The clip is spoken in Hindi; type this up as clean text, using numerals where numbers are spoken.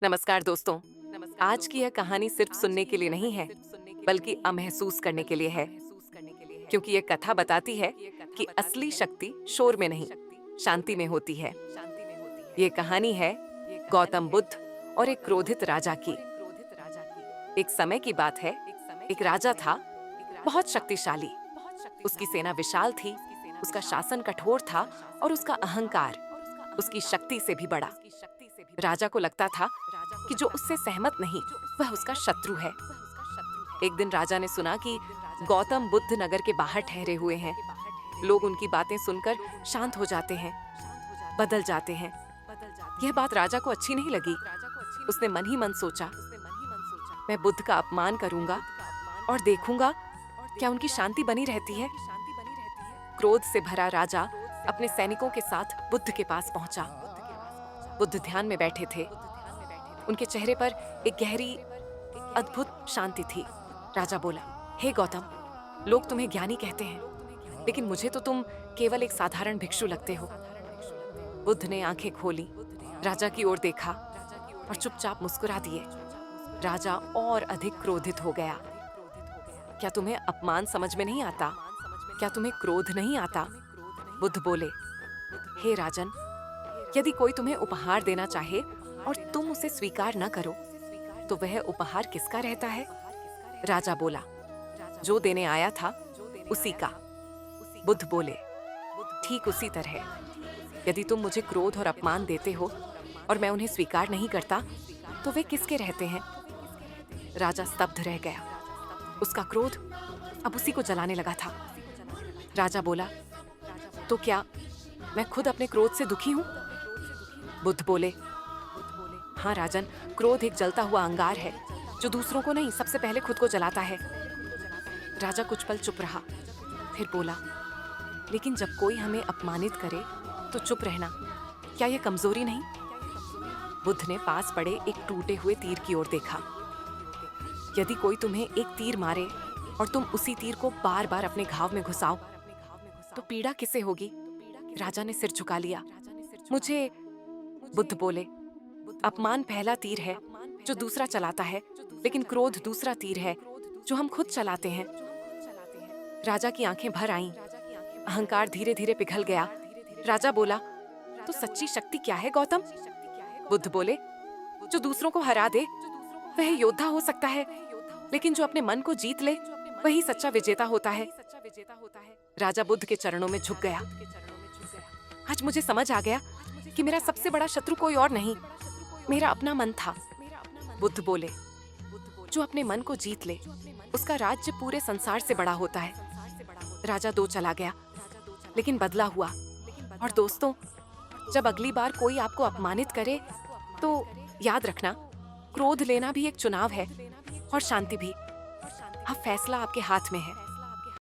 नमस्कार दोस्तों। आज की यह कहानी सिर्फ सुनने के लिए नहीं है, बल्कि महसूस करने के लिए है। क्योंकि यह कथा बताती है कि असली शक्ति शोर में नहीं, शांति में होती है। ये कहानी है गौतम बुद्ध और एक क्रोधित राजा की। एक समय की बात है, एक राजा था, बहुत शक्तिशाली। उसकी सेना विशाल थी, उसका शासन कठोर था और उसका अहंकार उसकी शक्ति से भी बड़ा। राजा को लगता था कि जो उससे सहमत नहीं, वह उसका शत्रु है। एक दिन राजा ने सुना कि गौतम बुद्ध नगर के बाहर ठहरे हुए हैं। लोग उनकी बातें सुनकर शांत हो जाते हैं, बदल जाते हैं। यह बात राजा को अच्छी नहीं लगी। उसने मन ही मन सोचा, मैं बुद्ध का अपमान करूंगा और देखूंगा क्या उनकी शांति बनी रहती है। क्रोध से भरा राजा अपने सैनिकों के साथ बुद्ध के पास पहुंचा। बुद्ध ध्यान में बैठे थे। उनके चेहरे पर एक गहरी, अद्भुत शांति थी। राजा बोला, हे गौतम, लोग तुम्हें ज्ञानी कहते हैं, लेकिन मुझे तो तुम केवल एक साधारण भिक्षु लगते हो। बुद्ध ने आंखें खोली, राजा की ओर देखा और चुपचाप मुस्कुरा दिए। राजा और अधिक क्रोधित हो गया। क्या तुम्हें अपमान समझ में नहीं आता? क्या तुम्हें क्रोध नहीं आता? बुद्ध बोले, हे राजन, यदि कोई तुम्हें उपहार देना चाहे और तुम उसे स्वीकार न करो, तो वह उपहार किसका रहता है? राजा बोला, जो देने आया था उसी का। बुद्ध बोले, ठीक उसी तरह यदि तुम मुझे क्रोध और अपमान देते हो और मैं उन्हें स्वीकार नहीं करता, तो वे किसके रहते हैं? राजा स्तब्ध रह गया। उसका क्रोध अब उसी को जलाने लगा था। राजा बोला, तो क्या मैं खुद अपने क्रोध से दुखी हूं? बुद्ध बोले, हाँ राजन, क्रोध एक जलता हुआ अंगार है जो दूसरों को नहीं, सबसे पहले खुद को जलाता है। राजा कुछ पल चुप रहा, फिर बोला, लेकिन जब कोई हमें अपमानित करे तो चुप रहना, क्या यह कमजोरी नहीं? बुद्ध ने पास पड़े एक टूटे हुए तीर की ओर देखा। यदि कोई तुम्हें एक तीर मारे और तुम उसी तीर को बार बार अपने घाव में घुसाओ, तो पीड़ा किसे होगी? राजा ने सिर झुका लिया। मुझे, बुद्ध बोले, अपमान पहला तीर है जो दूसरा चलाता है, लेकिन क्रोध दूसरा तीर है जो हम खुद चलाते हैं। राजा की आंखें भर आईं, अहंकार धीरे धीरे पिघल गया। राजा बोला, तो सच्ची शक्ति क्या है गौतम? बुद्ध बोले, जो दूसरों को हरा दे वह योद्धा हो सकता है, लेकिन जो अपने मन को जीत ले वही सच्चा विजेता होता है। राजा बुद्ध के चरणों में झुक गया। आज मुझे समझ आ गया कि मेरा सबसे बड़ा शत्रु कोई और नहीं, मेरा अपना मन था। बुद्ध बोले, जो अपने मन को जीत ले उसका राज्य पूरे संसार से बड़ा होता है। राजा दो चला गया, लेकिन बदला हुआ। और दोस्तों, जब अगली बार कोई आपको अपमानित करे तो याद रखना, क्रोध लेना भी एक चुनाव है और शांति भी। अब फैसला आपके हाथ में है।